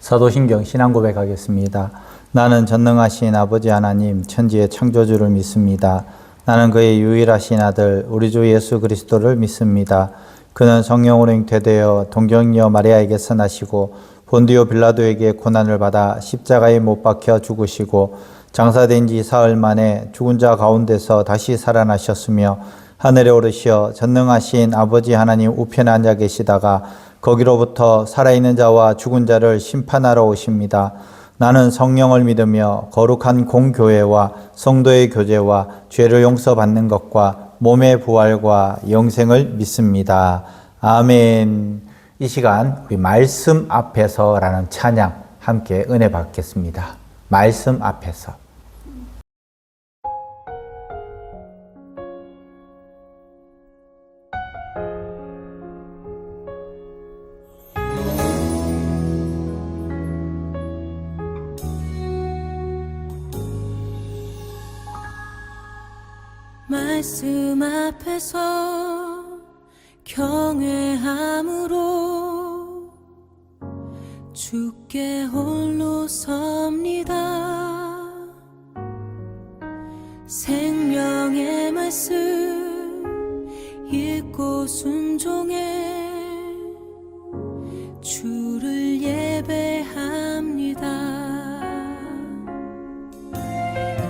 사도신경 신앙고백하겠습니다. 나는 전능하신 아버지 하나님 천지의 창조주를 믿습니다. 나는 그의 유일하신 아들 우리 주 예수 그리스도를 믿습니다. 그는 성령으로 잉태되어 동정녀 마리아에게서 나시고 본디오 빌라도에게 고난을 받아 십자가에 못 박혀 죽으시고 장사된 지 사흘 만에 죽은 자 가운데서 다시 살아나셨으며 하늘에 오르시어 전능하신 아버지 하나님 우편에 앉아 계시다가 거기로부터 살아있는 자와 죽은 자를 심판하러 오십니다. 나는 성령을 믿으며 거룩한 공교회와 성도의 교제와 죄를 용서받는 것과 몸의 부활과 영생을 믿습니다. 아멘. 이 시간 우리 말씀 앞에서라는 찬양 함께 은혜 받겠습니다. 말씀 앞에서. 말씀 앞에서 경외함으로 주께 홀로 섭니다. 생명의 말씀 읽고 순종해 주를 예배합니다.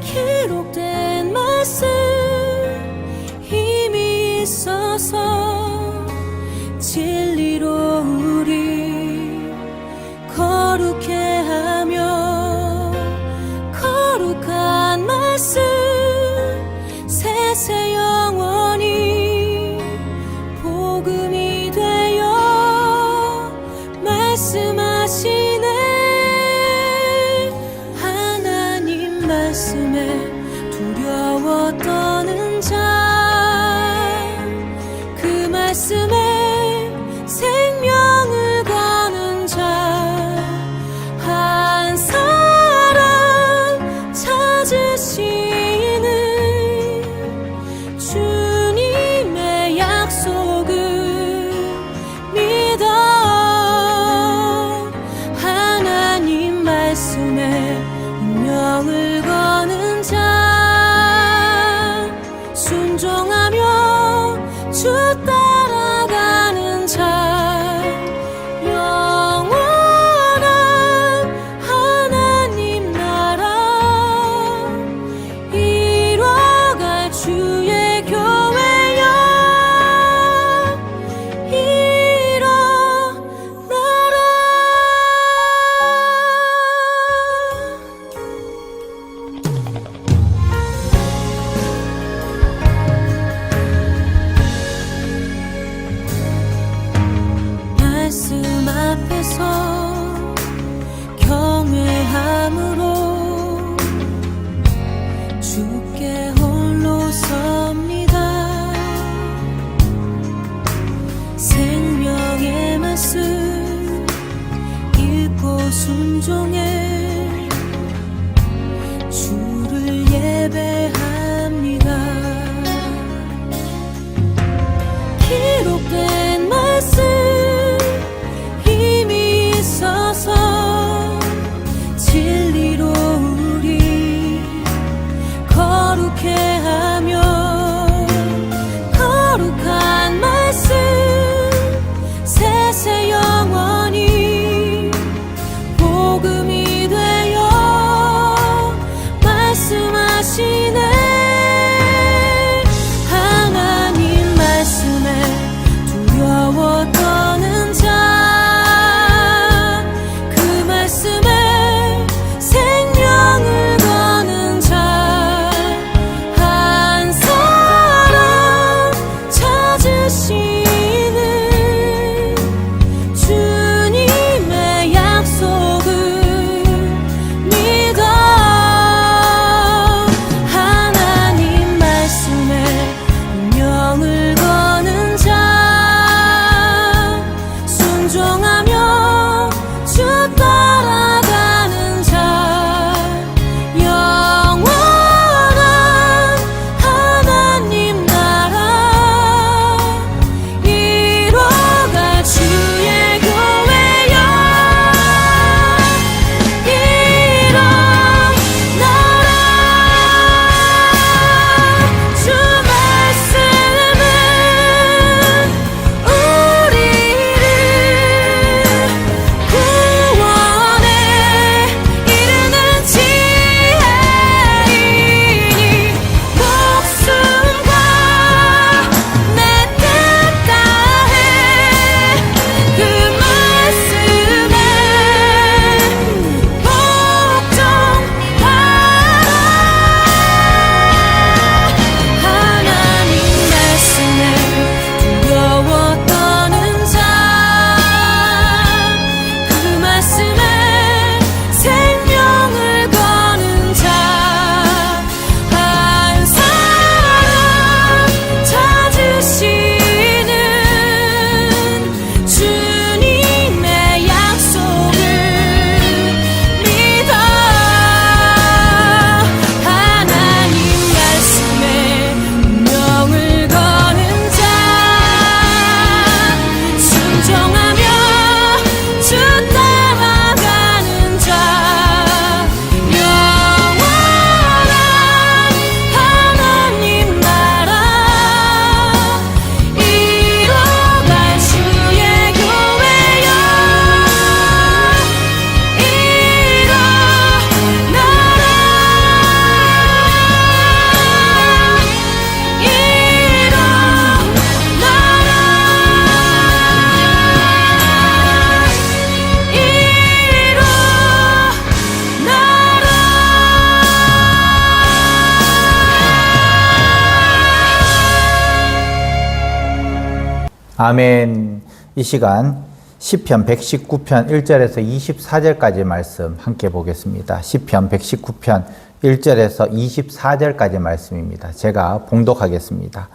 기록된 말씀 힘이 있어서 진리로 우리 거룩해 하며 거룩한 말씀 세세 영원히 복음이 되어 말씀하시네. 하나님 말씀에 두려워 떠는 자 그 말씀에 생명을 거는 자 한 사람 찾으시는 주님의 약속을 믿어. 하나님 말씀에 운명을 거는 자 순종하며 주 따라가는 자 영원한 하나님 나라 이뤄갈 주의 교회여 일어나라. 말씀 앞에서 경외함으로 주께 홀로 섭니다. 생명의 말씀 읽고 순종해 주를 예배합니다. 기록된 말씀 힘이 있어서 진리로 우리 거룩해 하며 거룩한 말씀 세세 영원히 복음이 되어 말씀하시네. 하나님 말씀에 두려워 떠는 자 그 말씀에 생명을 거는 자 한 사람 찾으시는 주님의 약속을 믿어. 아멘. 이 시간 시편 119편 1절에서 24절까지 말씀 함께 보겠습니다. 시편 119편 1절에서 24절까지 말씀입니다. 제가 봉독하겠습니다.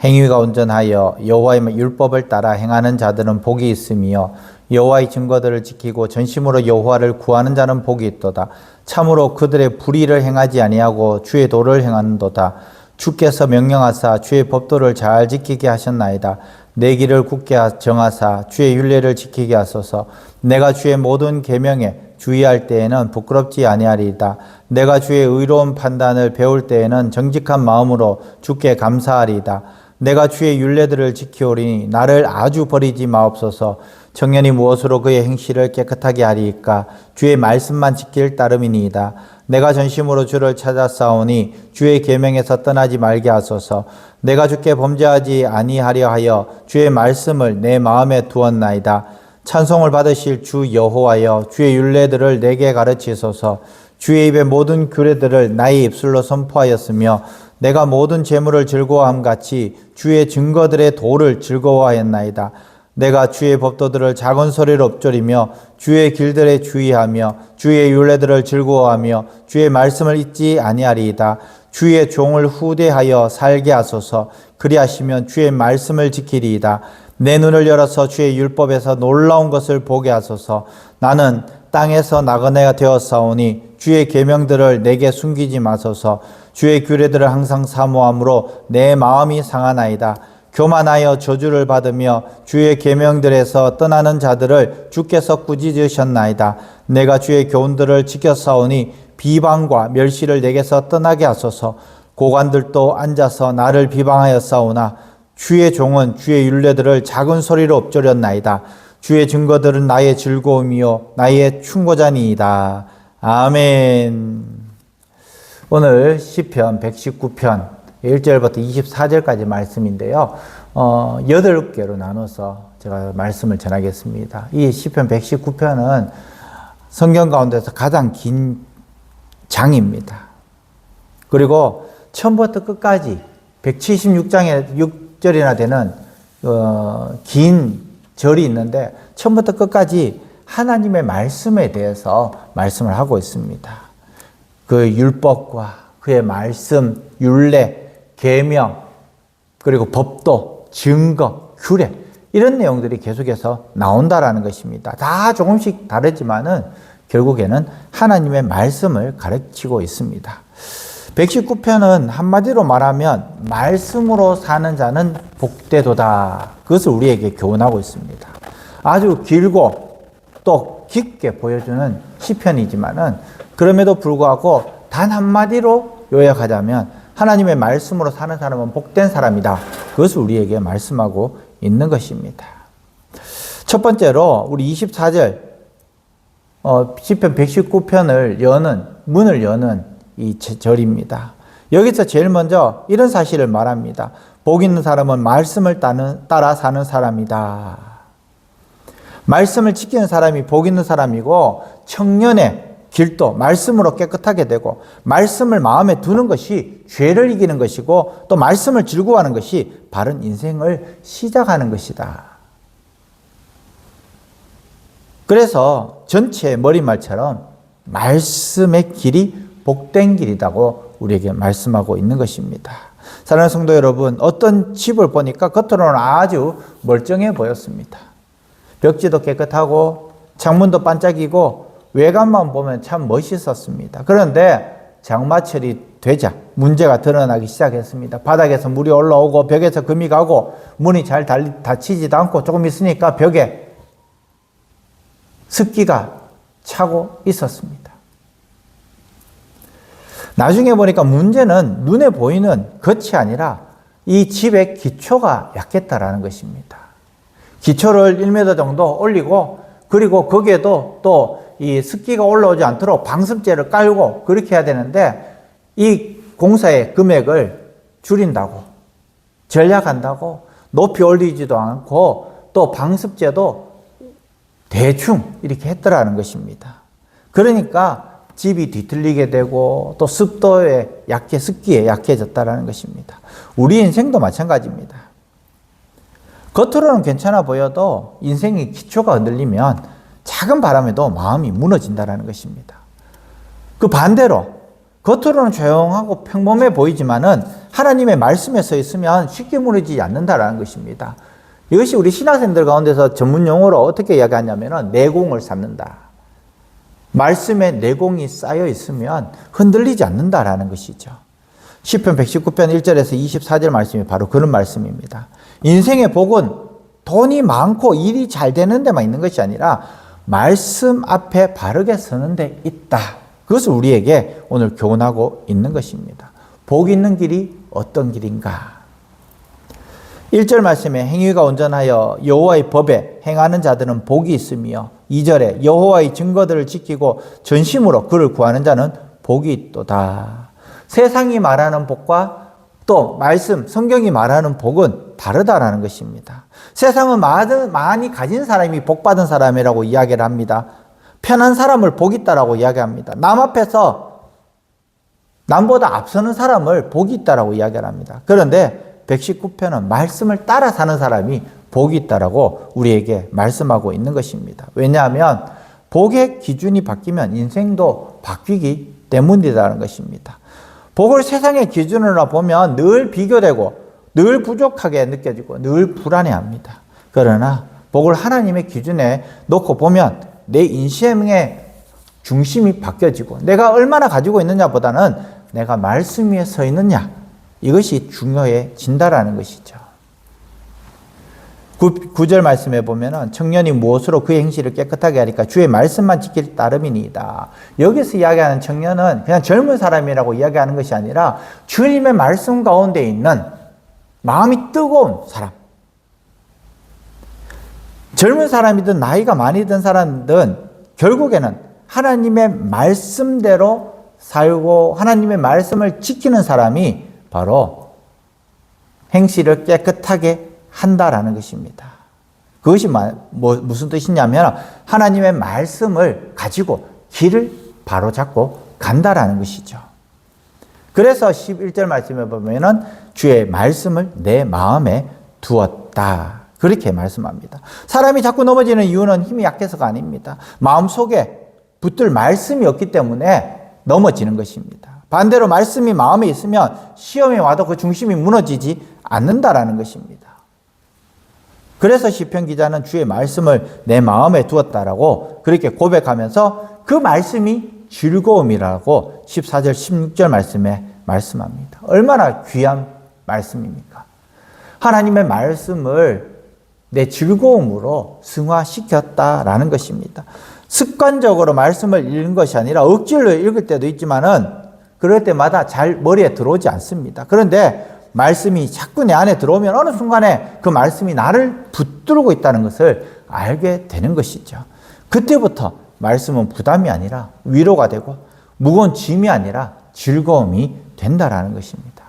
행위가 온전하여 여호와의 율법을 따라 행하는 자들은 복이 있으며 여호와의 증거들을 지키고 전심으로 여호와를 구하는 자는 복이 있도다. 참으로 그들의 불의를 행하지 아니하고 주의 도를 행하는도다. 주께서 명령하사 주의 법도를 잘 지키게 하셨나이다. 내 길을 굳게 정하사 주의 율례를 지키게 하소서. 내가 주의 모든 계명에 주의할 때에는 부끄럽지 아니하리이다. 내가 주의 의로운 판단을 배울 때에는 정직한 마음으로 주께 감사하리이다. 내가 주의 율례들을 지키오리니 나를 아주 버리지 마옵소서. 청년이 무엇으로 그의 행실을 깨끗하게 하리이까? 주의 말씀만 지킬 따름이니이다. 내가 전심으로 주를 찾아 싸우니 주의 계명에서 떠나지 말게 하소서. 내가 주께 범죄하지 아니하려 하여 주의 말씀을 내 마음에 두었나이다. 찬송을 받으실 주 여호와여, 주의 율례들을 내게 가르치소서. 주의 입의 모든 규례들을 나의 입술로 선포하였으며 내가 모든 재물을 즐거워함 같이 주의 증거들의 도를 즐거워하였나이다. 내가 주의 법도들을 작은 소리로 읊조리며 주의 길들에 주의하며 주의 율례들을 즐거워하며 주의 말씀을 잊지 아니하리이다. 주의 종을 후대하여 살게 하소서. 그리하시면 주의 말씀을 지키리이다. 내 눈을 열어서 주의 율법에서 놀라운 것을 보게 하소서. 나는 땅에서 나그네가 되었사오니 주의 계명들을 내게 숨기지 마소서. 주의 규례들을 항상 사모함으로 내 마음이 상하나이다. 교만하여 저주를 받으며 주의 계명들에서 떠나는 자들을 주께서 꾸짖으셨나이다. 내가 주의 교훈들을 지켰사오니 비방과 멸시를 내게서 떠나게 하소서. 고관들도 앉아서 나를 비방하였사오나 주의 종은 주의 율례들을 작은 소리로 읊조렸나이다. 주의 증거들은 나의 즐거움이요 나의 충고자니이다. 아멘. 오늘 시편 119편 1절부터 24절까지 말씀인데요. 8개로 나눠서 제가 말씀을 전하겠습니다. 이 시편 119편은 성경 가운데서 가장 긴 장입니다. 그리고 처음부터 끝까지 176장에 6절이나 되는 긴 절이 있는데 처음부터 끝까지 하나님의 말씀에 대해서 말씀을 하고 있습니다. 그 율법과 그의 말씀, 율례, 계명, 그리고 법도, 증거, 규례 이런 내용들이 계속해서 나온다라는 것입니다. 다 조금씩 다르지만은 결국에는 하나님의 말씀을 가르치고 있습니다. 119편은 한마디로 말하면 말씀으로 사는 자는 복되도다. 그것을 우리에게 교훈하고 있습니다. 아주 길고 또 깊게 보여주는 시편이지만은 그럼에도 불구하고 단 한마디로 요약하자면 하나님의 말씀으로 사는 사람은 복된 사람이다. 그것을 우리에게 말씀하고 있는 것입니다. 첫 번째로 우리 24절 시편 119편을 문을 여는 이 절입니다. 여기서 제일 먼저 이런 사실을 말합니다. 복 있는 사람은 말씀을 따라 사는 사람이다. 말씀을 지키는 사람이 복 있는 사람이고 청년의 길도 말씀으로 깨끗하게 되고 말씀을 마음에 두는 것이 죄를 이기는 것이고 또 말씀을 즐거워하는 것이 바른 인생을 시작하는 것이다. 그래서 전체 머리말처럼 말씀의 길이 복된 길이라고 우리에게 말씀하고 있는 것입니다. 사랑하는 성도 여러분, 어떤 집을 보니까 겉으로는 아주 멀쩡해 보였습니다. 벽지도 깨끗하고 창문도 반짝이고 외관만 보면 참 멋있었습니다. 그런데 장마철이 되자 문제가 드러나기 시작했습니다. 바닥에서 물이 올라오고 벽에서 금이 가고 문이 잘 닫히지도 않고 조금 있으니까 벽에 습기가 차고 있었습니다. 나중에 보니까 문제는 눈에 보이는 겉이 아니라 이 집의 기초가 약했다라는 것입니다. 기초를 1m 정도 올리고 그리고 거기에도 또 이 습기가 올라오지 않도록 방습제를 깔고 그렇게 해야 되는데 이 공사의 금액을 줄인다고 전략한다고 높이 올리지도 않고 또 방습제도 대충 이렇게 했더라는 것입니다. 그러니까 집이 뒤틀리게 되고 또 습기에 약해졌다라는 것입니다. 우리 인생도 마찬가지입니다. 겉으로는 괜찮아 보여도 인생의 기초가 흔들리면 작은 바람에도 마음이 무너진다는 것입니다. 그 반대로 겉으로는 조용하고 평범해 보이지만은 하나님의 말씀에 서 있으면 쉽게 무너지지 않는다는 것입니다. 이것이 우리 신학생들 가운데서 전문 용어로 어떻게 이야기하냐면은 내공을 쌓는다. 말씀에 내공이 쌓여 있으면 흔들리지 않는다라는 것이죠. 시편 119편 1절에서 24절 말씀이 바로 그런 말씀입니다. 인생의 복은 돈이 많고 일이 잘 되는 데만 있는 것이 아니라 말씀 앞에 바르게 서는 데 있다. 그것을 우리에게 오늘 교훈하고 있는 것입니다. 복 있는 길이 어떤 길인가? 1절 말씀에 행위가 온전하여 여호와의 법에 행하는 자들은 복이 있으며 2절에 여호와의 증거들을 지키고 전심으로 그를 구하는 자는 복이 있도다. 세상이 말하는 복과 또 말씀, 성경이 말하는 복은 다르다라는 것입니다. 세상은 많이 가진 사람이 복 받은 사람이라고 이야기를 합니다. 편한 사람을 복 있다라고 이야기합니다. 남 앞에서 남보다 앞서는 사람을 복이 있다라고 이야기를 합니다. 그런데 119편은 말씀을 따라 사는 사람이 복이 있다라고 우리에게 말씀하고 있는 것입니다. 왜냐하면 복의 기준이 바뀌면 인생도 바뀌기 때문이라는 것입니다. 복을 세상의 기준으로 보면 늘 비교되고 늘 부족하게 느껴지고 늘 불안해합니다. 그러나 복을 하나님의 기준에 놓고 보면 내 인생의 중심이 바뀌어지고 내가 얼마나 가지고 있느냐보다는 내가 말씀 위에 서 있느냐, 이것이 중요해진다라는 것이죠. 9절 말씀에 보면은 청년이 무엇으로 그의 행실을 깨끗하게 하리까 주의 말씀만 지킬 따름이니이다. 여기서 이야기하는 청년은 그냥 젊은 사람이라고 이야기하는 것이 아니라 주님의 말씀 가운데 있는 마음이 뜨거운 사람. 젊은 사람이든 나이가 많이 든 사람이든 결국에는 하나님의 말씀대로 살고 하나님의 말씀을 지키는 사람이 바로 행실을 깨끗하게 한다라는 것입니다. 그것이 무슨 뜻이냐면 하나님의 말씀을 가지고 길을 바로잡고 간다라는 것이죠. 그래서 11절 말씀에 보면은 주의 말씀을 내 마음에 두었다. 그렇게 말씀합니다. 사람이 자꾸 넘어지는 이유는 힘이 약해서가 아닙니다. 마음속에 붙들 말씀이 없기 때문에 넘어지는 것입니다. 반대로 말씀이 마음에 있으면 시험이 와도 그 중심이 무너지지 않는다라는 것입니다. 그래서 시편 기자는 주의 말씀을 내 마음에 두었다라고 그렇게 고백하면서 그 말씀이 즐거움이라고 14절 16절 말씀에 말씀합니다. 얼마나 귀한 말씀입니까? 하나님의 말씀을 내 즐거움으로 승화시켰다라는 것입니다. 습관적으로 말씀을 읽는 것이 아니라 억지로 읽을 때도 있지만은 그럴 때마다 잘 머리에 들어오지 않습니다. 그런데 말씀이 자꾸 내 안에 들어오면 어느 순간에 그 말씀이 나를 붙들고 있다는 것을 알게 되는 것이죠. 그때부터 말씀은 부담이 아니라 위로가 되고 무거운 짐이 아니라 즐거움이 된다라는 것입니다.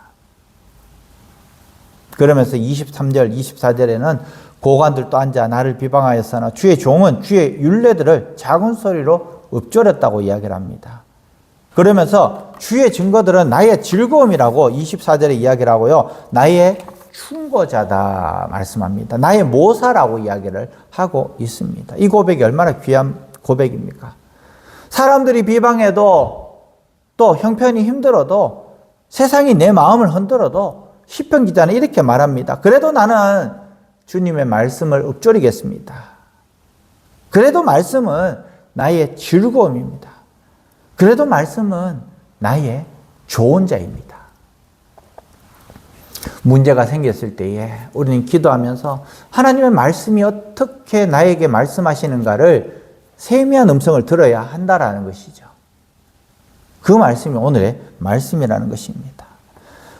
그러면서 23절, 24절에는 고관들도 앉아 나를 비방하였으나 주의 종은 주의 율례들을 작은 소리로 읊조렸다고 이야기를 합니다. 그러면서 주의 증거들은 나의 즐거움이라고 24절에 이야기를 하고요. 나의 충고자다 말씀합니다. 나의 모사라고 이야기를 하고 있습니다. 이 고백이 얼마나 귀한 고백입니까? 사람들이 비방해도 또 형편이 힘들어도 세상이 내 마음을 흔들어도 시편 기자는 이렇게 말합니다. 그래도 나는 주님의 말씀을 읊조리겠습니다. 그래도 말씀은 나의 즐거움입니다. 그래도 말씀은 나의 좋은 자입니다. 문제가 생겼을 때에 우리는 기도하면서 하나님의 말씀이 어떻게 나에게 말씀하시는가를 세미한 음성을 들어야 한다라는 것이죠. 그 말씀이 오늘의 말씀이라는 것입니다.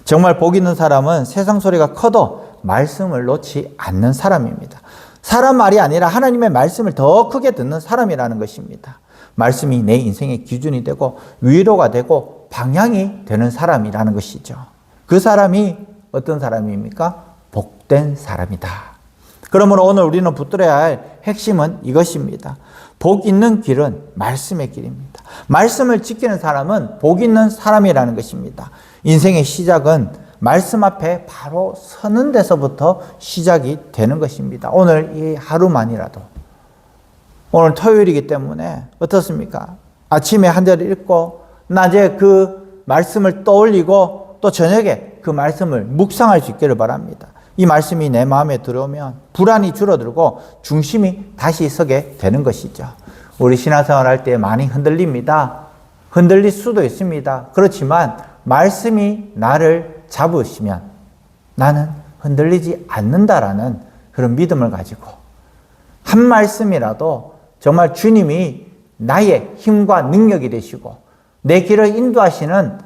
정말 복 있는 사람은 세상 소리가 커도 말씀을 놓지 않는 사람입니다. 사람 말이 아니라 하나님의 말씀을 더 크게 듣는 사람이라는 것입니다. 말씀이 내 인생의 기준이 되고 위로가 되고 방향이 되는 사람이라는 것이죠. 그 사람이 어떤 사람입니까? 복된 사람이다. 그러므로 오늘 우리는 붙들어야 할 핵심은 이것입니다. 복 있는 길은 말씀의 길입니다. 말씀을 지키는 사람은 복 있는 사람이라는 것입니다. 인생의 시작은 말씀 앞에 바로 서는 데서부터 시작이 되는 것입니다. 오늘 이 하루만이라도, 오늘 토요일이기 때문에 어떻습니까? 아침에 한 절을 읽고 낮에 그 말씀을 떠올리고 또 저녁에 그 말씀을 묵상할 수 있기를 바랍니다. 이 말씀이 내 마음에 들어오면 불안이 줄어들고 중심이 다시 서게 되는 것이죠. 우리 신앙생활 할 때 많이 흔들립니다. 흔들릴 수도 있습니다. 그렇지만 말씀이 나를 잡으시면 나는 흔들리지 않는다라는 그런 믿음을 가지고 한 말씀이라도 정말 주님이 나의 힘과 능력이 되시고 내 길을 인도하시는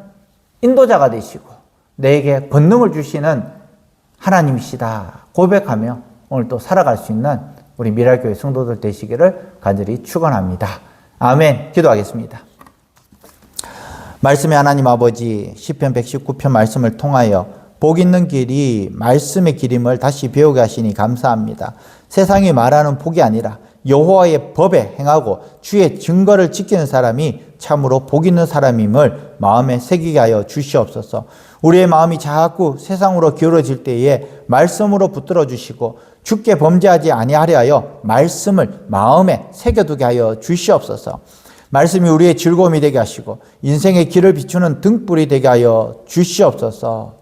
인도자가 되시고 내게 권능을 주시는 하나님이시다 고백하며 오늘 또 살아갈 수 있는 우리 미랄교회 성도들 되시기를 간절히 축원합니다. 아멘. 기도하겠습니다. 말씀의 하나님 아버지, 시편 119편 말씀을 통하여 복 있는 길이 말씀의 길임을 다시 배우게 하시니 감사합니다. 세상이 말하는 복이 아니라 여호와의 법에 행하고 주의 증거를 지키는 사람이 참으로 복 있는 사람임을 마음에 새기게 하여 주시옵소서. 우리의 마음이 자꾸 세상으로 기울어질 때에 말씀으로 붙들어 주시고 주께 범죄하지 아니하려 하여 말씀을 마음에 새겨두게 하여 주시옵소서. 말씀이 우리의 즐거움이 되게 하시고 인생의 길을 비추는 등불이 되게 하여 주시옵소서.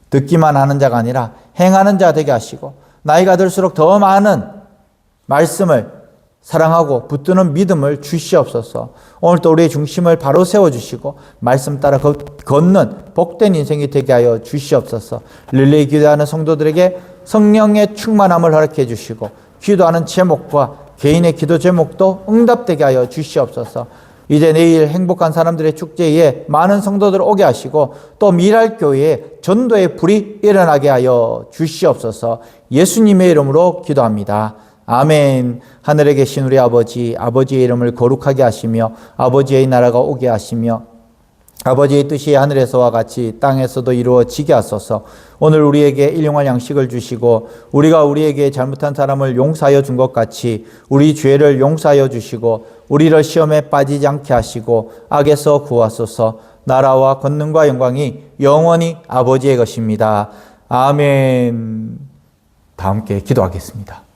듣기만 하는 자가 아니라 행하는 자 되게 하시고 나이가 들수록 더 많은 말씀을 사랑하고 붙드는 믿음을 주시옵소서. 오늘 또 우리의 중심을 바로 세워주시고 말씀 따라 걷는 복된 인생이 되게 하여 주시옵소서. 릴레이 기도하는 성도들에게 성령의 충만함을 허락해 주시고 기도하는 제목과 개인의 기도 제목도 응답되게 하여 주시옵소서. 이제 내일 행복한 사람들의 축제에 많은 성도들 오게 하시고 또 미랄교회에 전도의 불이 일어나게 하여 주시옵소서. 예수님의 이름으로 기도합니다. 아멘. 하늘에 계신 우리 아버지, 아버지의 이름을 거룩하게 하시며 아버지의 나라가 오게 하시며 아버지의 뜻이 하늘에서와 같이 땅에서도 이루어지게 하소서. 오늘 우리에게 일용할 양식을 주시고 우리가 우리에게 잘못한 사람을 용서하여 준 것 같이 우리 죄를 용서하여 주시고 우리를 시험에 빠지지 않게 하시고 악에서 구하소서. 나라와 권능과 영광이 영원히 아버지의 것입니다. 아멘. 다 함께 기도하겠습니다.